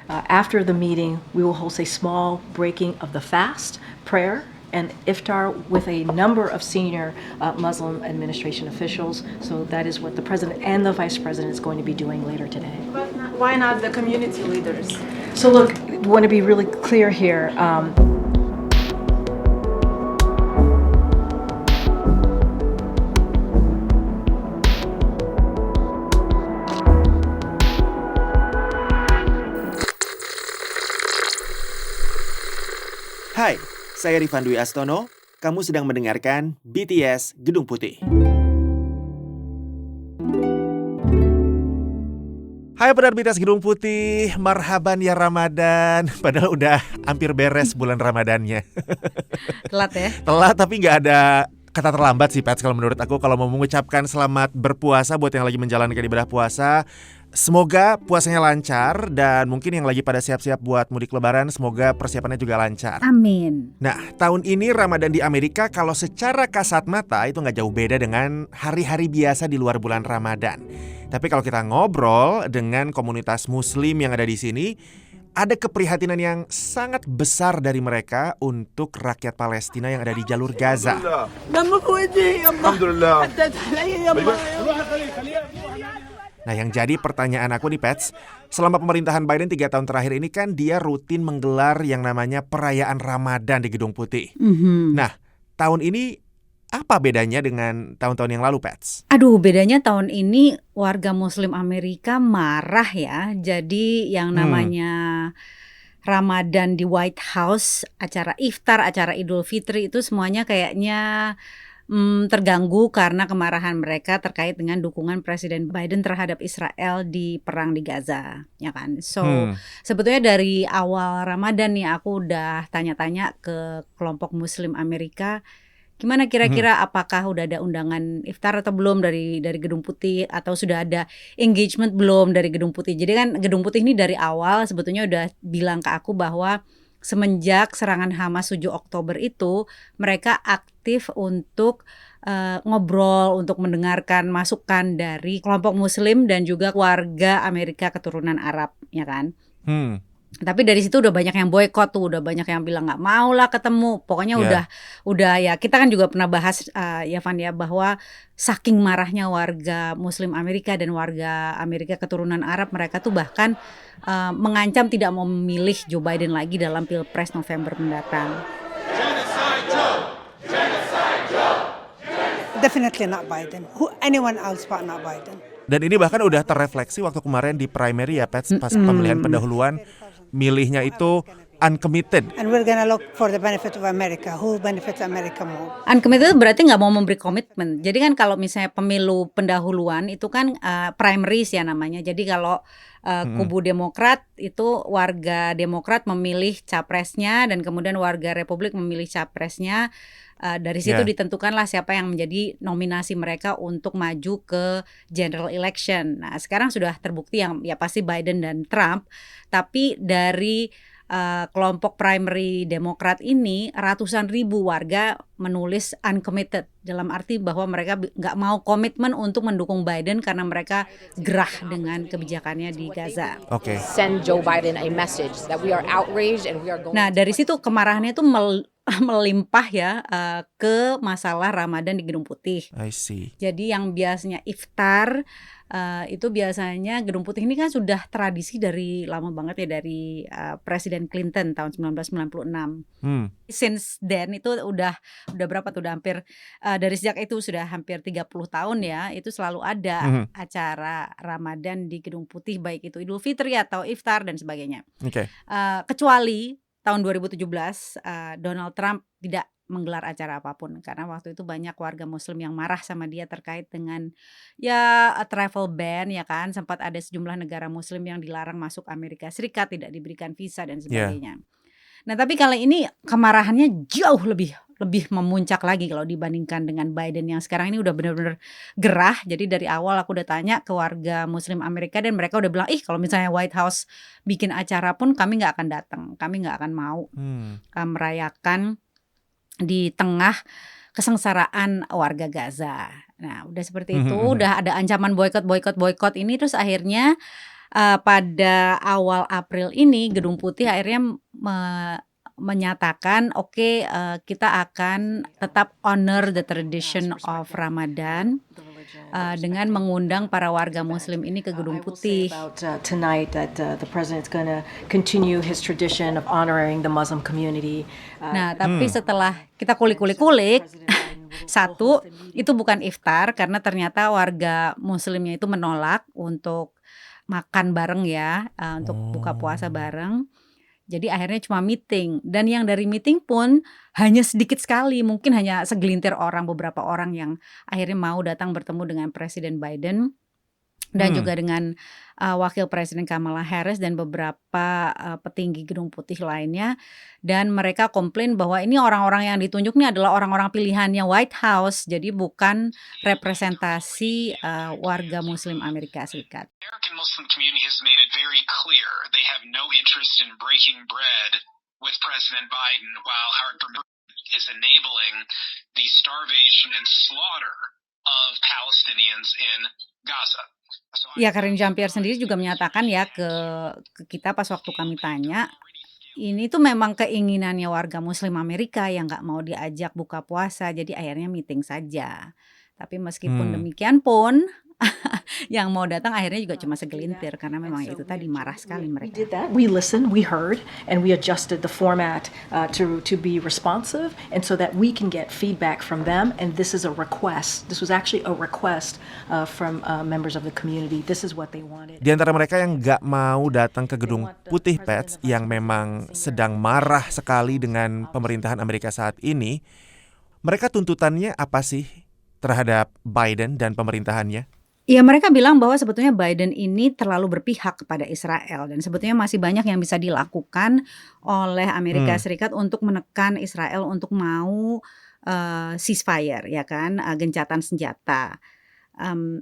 After the meeting, we will host a small breaking of the fast, prayer, and iftar with a number of senior Muslim administration officials. So that is what the president and the vice president is going to be doing later today. Why not the community leaders? So look, I want to be really clear here. Hai, saya Rifan Dwi Astono. Kamu sedang mendengarkan BTS Gedung Putih. Hai pendengar BTS Gedung Putih, marhaban ya Ramadan. Padahal udah hampir beres bulan Ramadannya. Telat ya? Telat tapi nggak ada kata terlambat sih Pets kalau menurut aku. Kalau mau mengucapkan selamat berpuasa buat yang lagi menjalankan ibadah puasa, semoga puasanya lancar. Dan mungkin yang lagi pada siap-siap buat mudik lebaran, semoga persiapannya juga lancar. Amin. Nah, tahun ini Ramadan di Amerika kalau secara kasat mata itu nggak jauh beda dengan hari-hari biasa di luar bulan Ramadan. Tapi kalau kita ngobrol dengan komunitas muslim yang ada di sini, ada keprihatinan yang sangat besar dari mereka untuk rakyat Palestina yang ada di jalur Gaza. Alhamdulillah. Nah, yang jadi pertanyaan aku nih Pets, selama pemerintahan Biden 3 tahun terakhir ini kan dia rutin menggelar yang namanya perayaan Ramadan di Gedung Putih. Nah, tahun ini apa bedanya dengan tahun-tahun yang lalu, Pets? Aduh, bedanya tahun ini warga Muslim Amerika marah ya. Jadi yang namanya Ramadan di White House, acara iftar, acara Idul Fitri itu semuanya kayaknya terganggu karena kemarahan mereka terkait dengan dukungan Presiden Biden terhadap Israel di perang di Gaza, ya kan? So, sebetulnya dari awal Ramadan nih aku udah tanya-tanya ke kelompok Muslim Amerika, gimana kira-kira apakah udah ada undangan iftar atau belum dari Gedung Putih, atau sudah ada engagement belum dari Gedung Putih. Jadi kan Gedung Putih ini dari awal sebetulnya udah bilang ke aku bahwa semenjak serangan Hamas 7 Oktober itu mereka aktif untuk ngobrol, untuk mendengarkan masukan dari kelompok Muslim dan juga warga Amerika keturunan Arab, ya kan? Tapi dari situ udah banyak yang boykot tuh, udah banyak yang bilang nggak mau lah ketemu. Pokoknya udah ya, kita kan juga pernah bahas ya Van ya, bahwa saking marahnya warga Muslim Amerika dan warga Amerika keturunan Arab, mereka tuh bahkan mengancam tidak mau memilih Joe Biden lagi dalam Pilpres November mendatang. Definitely not Biden. Anyone else but not Biden. Dan ini bahkan udah terrefleksi waktu kemarin di primary ya Pets, pas pemilihan pendahuluan, milihnya itu uncommitted. And we're gonna look for the benefit of America. Who benefits America more? Uncommitted berarti nggak mau memberi komitmen. Jadi kan kalau misalnya pemilu pendahuluan itu kan primaries ya namanya. Jadi kalau kubu Demokrat itu warga Demokrat memilih capresnya dan kemudian warga Republik memilih capresnya. Dari situ ditentukanlah siapa yang menjadi nominasi mereka untuk maju ke general election. Nah, sekarang sudah terbukti yang ya pasti Biden dan Trump. Tapi dari kelompok primary Demokrat ini ratusan ribu warga menulis uncommitted, dalam arti bahwa mereka nggak mau komitmen untuk mendukung Biden karena mereka gerah dengan kebijakannya di Gaza. Send Joe Biden a message that we are outraged and we are going. Nah, dari situ kemarahannya itu melimpah ya ke masalah Ramadan di Gedung Putih. I see. Jadi yang biasanya iftar itu biasanya Gedung Putih ini kan sudah tradisi dari lama banget ya, dari Presiden Clinton tahun 1996. Since then itu udah berapa tuh, udah hampir dari sejak itu sudah hampir 30 tahun ya, itu selalu ada acara Ramadan di Gedung Putih, baik itu Idul Fitri atau iftar dan sebagainya. Kecuali tahun 2017 Donald Trump tidak menggelar acara apapun karena waktu itu banyak warga Muslim yang marah sama dia terkait dengan ya travel ban, ya kan, sempat ada sejumlah negara Muslim yang dilarang masuk Amerika Serikat, tidak diberikan visa dan sebagainya. Nah, tapi kali ini kemarahannya jauh lebih memuncak lagi kalau dibandingkan dengan Biden yang sekarang ini udah benar-benar gerah. Jadi dari awal aku udah tanya ke warga Muslim Amerika dan mereka udah bilang, kalau misalnya White House bikin acara pun kami nggak akan datang, kami nggak akan mau merayakan di tengah kesengsaraan warga Gaza. Nah, udah seperti itu, udah ada ancaman boykot ini, terus akhirnya pada awal April ini Gedung Putih akhirnya menyatakan oke, kita akan tetap honor the tradition of Ramadan dengan mengundang para warga Muslim ini ke Gedung Putih. Tonight that the president's going to continue his tradition of honoring the Muslim community. Nah, tapi setelah kita kulik-kulik, satu, itu bukan iftar karena ternyata warga Muslimnya itu menolak untuk makan bareng ya, untuk buka puasa bareng. Jadi akhirnya cuma meeting, dan yang dari meeting pun hanya sedikit sekali, mungkin hanya segelintir orang, beberapa orang yang akhirnya mau datang bertemu dengan Presiden Biden dan juga dengan Wakil Presiden Kamala Harris dan beberapa petinggi Gedung Putih lainnya. Dan mereka komplain bahwa ini orang-orang yang ditunjuk ini adalah orang-orang pilihannya White House, jadi bukan representasi warga Muslim Amerika Serikat. American Muslim community has made it very clear they have no interest in breaking bread with President Biden while our government is enabling the starvation and slaughter of Palestinians in Gaza. Ya, Karine Jean-Pierre sendiri juga menyatakan ya ke kita pas waktu kami tanya, ini tuh memang keinginannya warga Muslim Amerika yang nggak mau diajak buka puasa, jadi akhirnya meeting saja. Tapi meskipun demikian pun yang mau datang akhirnya juga cuma segelintir karena memang itu tadi marah sekali We mereka. did that. We listened, we heard, and we adjusted the format to be responsive, and so that we can get feedback from them. And this is a request. This was actually a request from members of the community. This is what they wanted. Di antara mereka yang nggak mau datang ke Gedung Putih, Pets, yang memang sedang marah sekali dengan pemerintahan Amerika saat ini, mereka tuntutannya apa sih terhadap Biden dan pemerintahannya? Ya, mereka bilang bahwa sebetulnya Biden ini terlalu berpihak kepada Israel dan sebetulnya masih banyak yang bisa dilakukan oleh Amerika Serikat untuk menekan Israel untuk mau ceasefire, ya kan, gencatan senjata.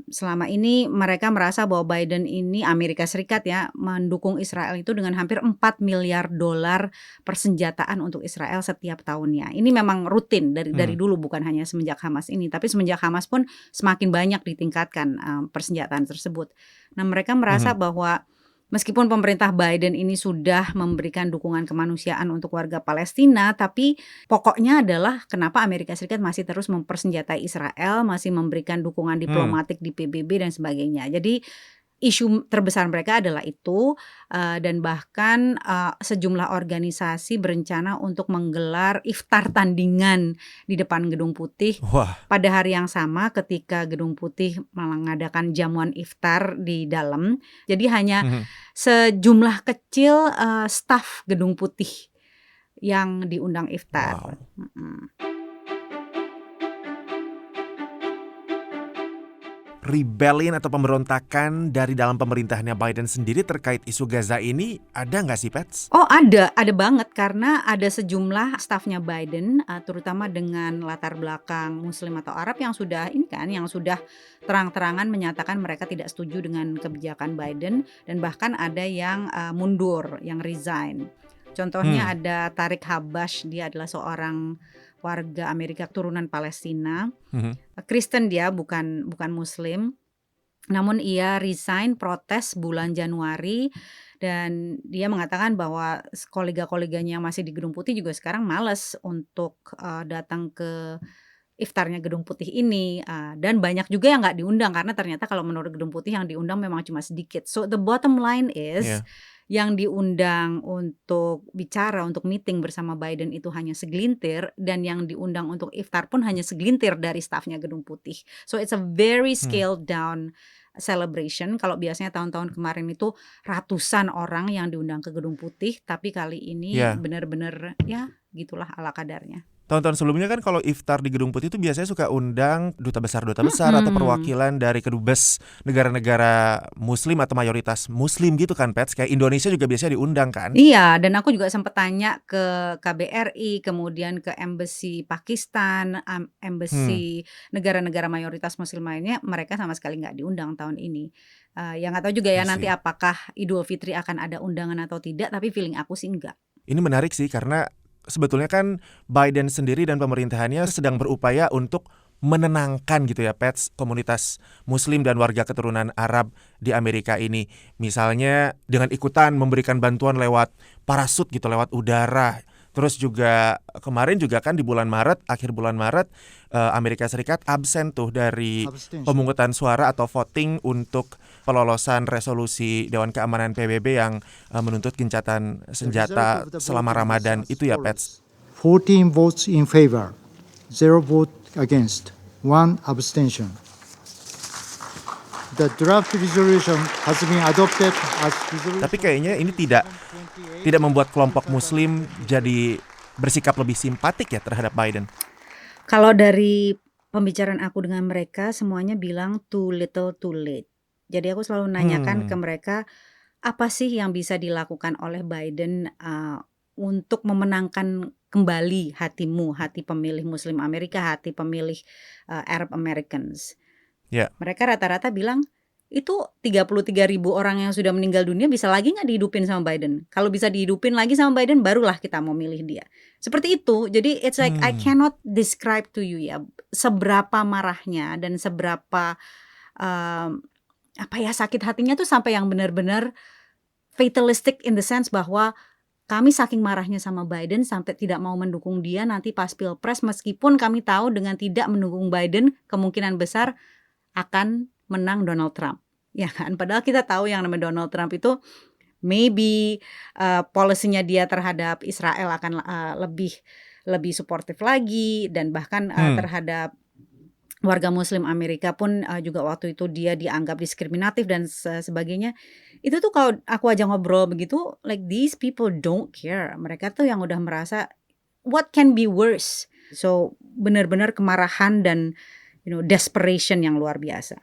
Selama ini mereka merasa bahwa Biden ini, Amerika Serikat ya, mendukung Israel itu dengan hampir 4 miliar dolar persenjataan untuk Israel setiap tahunnya. Ini memang rutin dari dulu, bukan hanya semenjak Hamas ini, tapi semenjak Hamas pun semakin banyak ditingkatkan persenjataan tersebut. Nah, mereka merasa bahwa meskipun pemerintah Biden ini sudah memberikan dukungan kemanusiaan untuk warga Palestina, tapi pokoknya adalah kenapa Amerika Serikat masih terus mempersenjatai Israel, masih memberikan dukungan diplomatik di PBB dan sebagainya. Jadi isu terbesar mereka adalah itu, dan bahkan sejumlah organisasi berencana untuk menggelar iftar tandingan di depan Gedung Putih. Wah, Pada hari yang sama ketika Gedung Putih mengadakan jamuan iftar di dalam. Jadi hanya sejumlah kecil staf Gedung Putih yang diundang iftar. Rebellion atau pemberontakan dari dalam pemerintahannya Biden sendiri terkait isu Gaza ini ada nggak sih, Pets? Oh, ada banget karena ada sejumlah stafnya Biden, terutama dengan latar belakang Muslim atau Arab yang sudah terang-terangan menyatakan mereka tidak setuju dengan kebijakan Biden dan bahkan ada yang mundur, yang resign. Contohnya ada Tariq Habash, dia adalah seorang warga Amerika turunan Palestina. Kristen dia, bukan Muslim. Namun ia resign protes bulan Januari dan dia mengatakan bahwa kolega-koleganya yang masih di Gedung Putih juga sekarang malas untuk datang ke iftarnya Gedung Putih ini, dan banyak juga yang nggak diundang karena ternyata kalau menurut Gedung Putih yang diundang memang cuma sedikit. So the bottom line is yang diundang untuk bicara, untuk meeting bersama Biden itu hanya segelintir, dan yang diundang untuk iftar pun hanya segelintir dari stafnya Gedung Putih. So it's a very scaled down celebration. Kalau biasanya tahun-tahun kemarin itu ratusan orang yang diundang ke Gedung Putih, tapi kali ini benar-benar ya gitulah ala kadarnya. Tahun-tahun sebelumnya kan kalau iftar di Gedung Putih itu biasanya suka undang duta besar atau perwakilan dari kedubes negara-negara Muslim atau mayoritas Muslim gitu kan, Pets. Kayak Indonesia juga biasanya diundang kan? Iya, dan aku juga sempat tanya ke KBRI, kemudian ke Embassy Pakistan, Embassy negara-negara mayoritas Muslim lainnya, mereka sama sekali nggak diundang tahun ini. Yang nggak tahu juga ya nanti apakah Idul Fitri akan ada undangan atau tidak, tapi feeling aku sih enggak. Ini menarik sih karena sebetulnya kan Biden sendiri dan pemerintahannya sedang berupaya untuk menenangkan gitu ya, Pets, komunitas Muslim dan warga keturunan Arab di Amerika ini. Misalnya dengan ikutan memberikan bantuan lewat parasut gitu, lewat udara. Terus juga kemarin juga kan di bulan Maret, akhir bulan Maret, Amerika Serikat absen tuh dari pemungutan suara atau voting untuk pelolosan resolusi Dewan Keamanan PBB yang menuntut gencatan senjata selama Ramadan itu ya, Pets. 14 votes in favor, 0 vote against, 1 abstention. The draft resolution has been adopted as resolution. Tapi kayaknya ini tidak membuat kelompok Muslim jadi bersikap lebih simpatik ya terhadap Biden. Kalau dari pembicaraan aku dengan mereka, semuanya bilang too little too late. Jadi aku selalu nanyakan ke mereka, apa sih yang bisa dilakukan oleh Biden untuk memenangkan kembali hatimu, hati pemilih Muslim Amerika, hati pemilih Arab Americans. Ya. Mereka rata-rata bilang, itu 33.000 orang yang sudah meninggal dunia bisa lagi nggak dihidupin sama Biden? Kalau bisa dihidupin lagi sama Biden, barulah kita mau milih dia. Seperti itu. Jadi it's like I cannot describe to you ya seberapa marahnya dan seberapa sakit hatinya tuh sampai yang benar-benar fatalistic in the sense bahwa kami saking marahnya sama Biden sampai tidak mau mendukung dia nanti pas Pilpres, meskipun kami tahu dengan tidak mendukung Biden kemungkinan besar akan menang Donald Trump, ya kan? Padahal kita tahu yang namanya Donald Trump itu maybe policy-nya dia terhadap Israel akan lebih suportif lagi, dan bahkan terhadap warga Muslim Amerika pun juga waktu itu dia dianggap diskriminatif dan sebagainya. Itu tuh kalau aku aja ngobrol begitu, like these people don't care. Mereka tuh yang udah merasa what can be worse. So benar-benar kemarahan dan desperation yang luar biasa.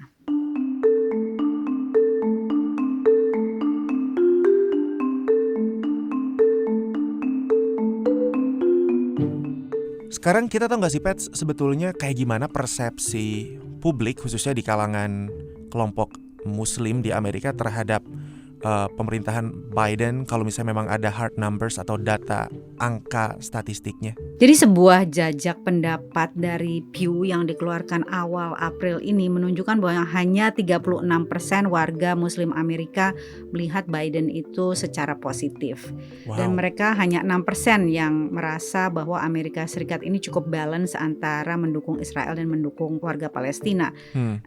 Sekarang kita tahu nggak sih, Pets, sebetulnya kayak gimana persepsi publik khususnya di kalangan kelompok Muslim di Amerika terhadap pemerintahan Biden kalau misalnya memang ada hard numbers atau data angka statistiknya? Jadi sebuah jajak pendapat dari Pew yang dikeluarkan awal April ini menunjukkan bahwa hanya 36% warga Muslim Amerika melihat Biden itu secara positif. Wow. Dan mereka hanya 6% yang merasa bahwa Amerika Serikat ini cukup balance antara mendukung Israel dan mendukung warga Palestina. 60%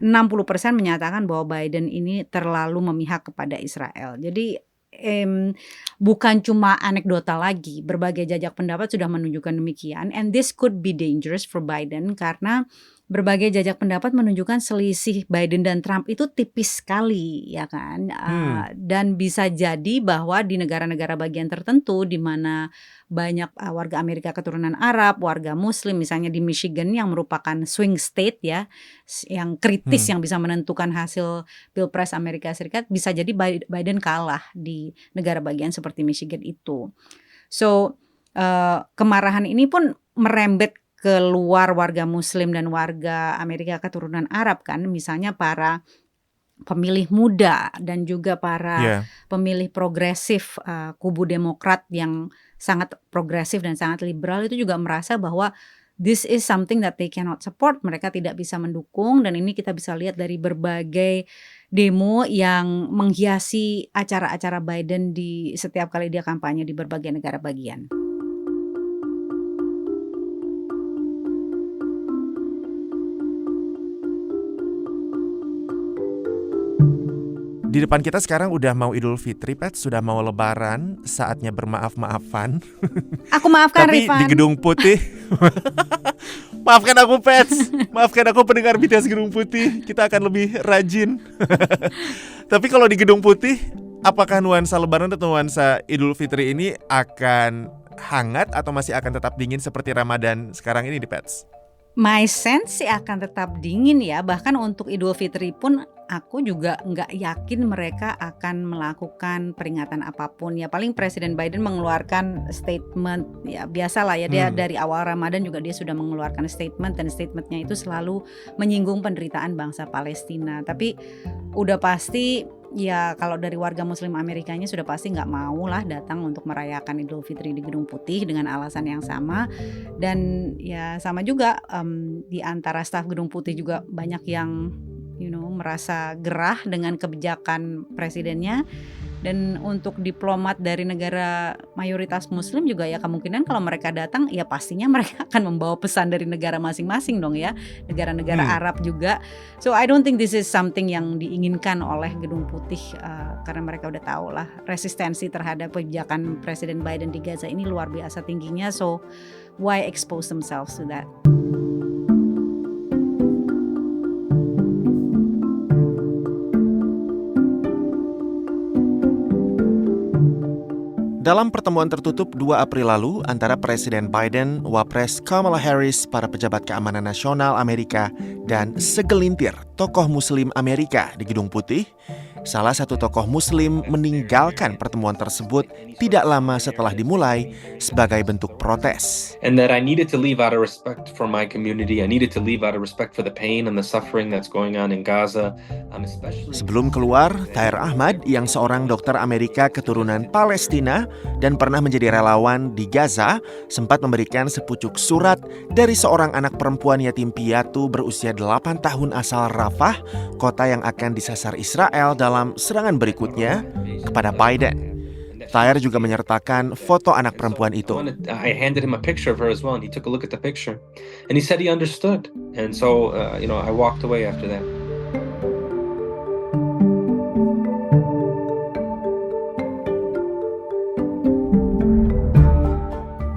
menyatakan bahwa Biden ini terlalu memihak kepada Israel. Jadi bukan cuma anekdota lagi, berbagai jajak pendapat sudah menunjukkan demikian, and this could be dangerous for Biden karena berbagai jajak pendapat menunjukkan selisih Biden dan Trump itu tipis sekali, ya kan? Dan bisa jadi bahwa di negara-negara bagian tertentu di mana banyak warga Amerika keturunan Arab, warga Muslim, misalnya di Michigan yang merupakan swing state ya, yang kritis yang bisa menentukan hasil Pilpres Amerika Serikat, bisa jadi Biden kalah di negara bagian seperti Michigan itu. So kemarahan ini pun merembet keluar warga Muslim dan warga Amerika keturunan Arab kan, misalnya para pemilih muda dan juga para pemilih progresif kubu Demokrat yang sangat progresif dan sangat liberal itu juga merasa bahwa this is something that they cannot support, mereka tidak bisa mendukung, dan ini kita bisa lihat dari berbagai demo yang menghiasi acara-acara Biden di setiap kali dia kampanye di berbagai negara bagian. Di depan kita sekarang udah mau Idul Fitri, Pets, sudah mau Lebaran, saatnya bermaaf-maafan. Aku maafkan Tapi Rifan. di Gedung Putih, maafkan aku, Pets, maafkan aku pendengar BTS Gedung Putih, kita akan lebih rajin. Tapi kalau di Gedung Putih, apakah nuansa Lebaran atau nuansa Idul Fitri ini akan hangat atau masih akan tetap dingin seperti Ramadan sekarang ini di Pets? My sense sih akan tetap dingin ya. Bahkan untuk Idul Fitri pun aku juga nggak yakin mereka akan melakukan peringatan apapun. Ya paling Presiden Biden mengeluarkan statement, ya biasalah ya, dia dari awal Ramadan juga dia sudah mengeluarkan statement, dan statementnya itu selalu menyinggung penderitaan bangsa Palestina. Tapi udah pasti ya kalau dari warga Muslim Amerikanya sudah pasti nggak mau lah datang untuk merayakan Idul Fitri di Gedung Putih dengan alasan yang sama. Dan ya sama juga di antara staf Gedung Putih juga banyak yang merasa gerah dengan kebijakan presidennya. Dan untuk diplomat dari negara mayoritas Muslim juga ya kemungkinan kalau mereka datang ya pastinya mereka akan membawa pesan dari negara masing-masing dong ya, negara-negara Arab juga. So I don't think this is something yang diinginkan oleh Gedung Putih karena mereka udah tahu lah resistensi terhadap kebijakan Presiden Biden di Gaza ini luar biasa tingginya. So why expose themselves to that? Dalam pertemuan tertutup 2 April lalu antara Presiden Biden, Wapres Kamala Harris, para pejabat keamanan nasional Amerika, dan segelintir tokoh Muslim Amerika di Gedung Putih, salah satu tokoh Muslim meninggalkan pertemuan tersebut tidak lama setelah dimulai sebagai bentuk protes. And that I needed to leave out of respect for my community. I needed to leave out of respect for the pain and the suffering that's going on in Gaza, especially. Sebelum keluar, Thayer Ahmad yang seorang dokter Amerika keturunan Palestina dan pernah menjadi relawan di Gaza, sempat memberikan sepucuk surat dari seorang anak perempuan yatim piatu berusia 8 tahun asal Rafah, kota yang akan disasar Israel dalam serangan berikutnya, kepada Biden. Thayer juga menyertakan foto anak perempuan itu. I handed him a picture of her as well, and he took a look at the picture, and he said he understood. And so, I walked away after that.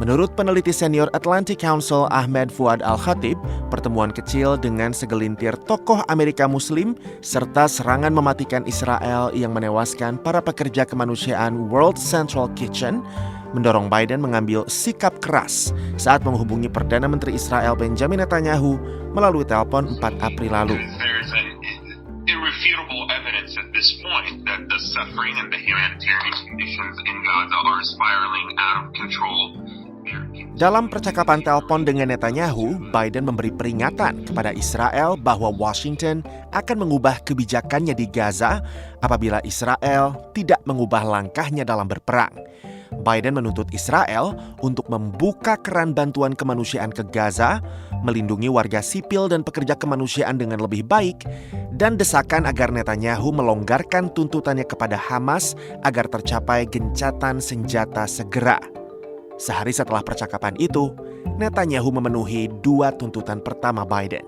Menurut peneliti senior Atlantic Council Ahmed Fuad Al-Khatib, pertemuan kecil dengan segelintir tokoh Amerika Muslim serta serangan mematikan Israel yang menewaskan para pekerja kemanusiaan World Central Kitchen mendorong Biden mengambil sikap keras saat menghubungi Perdana Menteri Israel Benjamin Netanyahu melalui telepon 4 April lalu. Irrefutable evidence at this point that the suffering and the humanitarian conditions in Gaza are spiraling out of control. Dalam percakapan telepon dengan Netanyahu, Biden memberi peringatan kepada Israel bahwa Washington akan mengubah kebijakannya di Gaza apabila Israel tidak mengubah langkahnya dalam berperang. Biden menuntut Israel untuk membuka keran bantuan kemanusiaan ke Gaza, melindungi warga sipil dan pekerja kemanusiaan dengan lebih baik, dan desakan agar Netanyahu melonggarkan tuntutannya kepada Hamas agar tercapai gencatan senjata segera. Sehari setelah percakapan itu, Netanyahu memenuhi 2 tuntutan pertama Biden.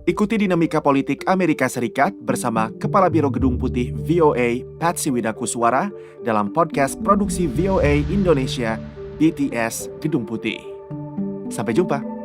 Ikuti dinamika politik Amerika Serikat bersama Kepala Biro Gedung Putih VOA, Patsy Widakuswara, dalam podcast produksi VOA Indonesia, BTS Gedung Putih. Sampai jumpa.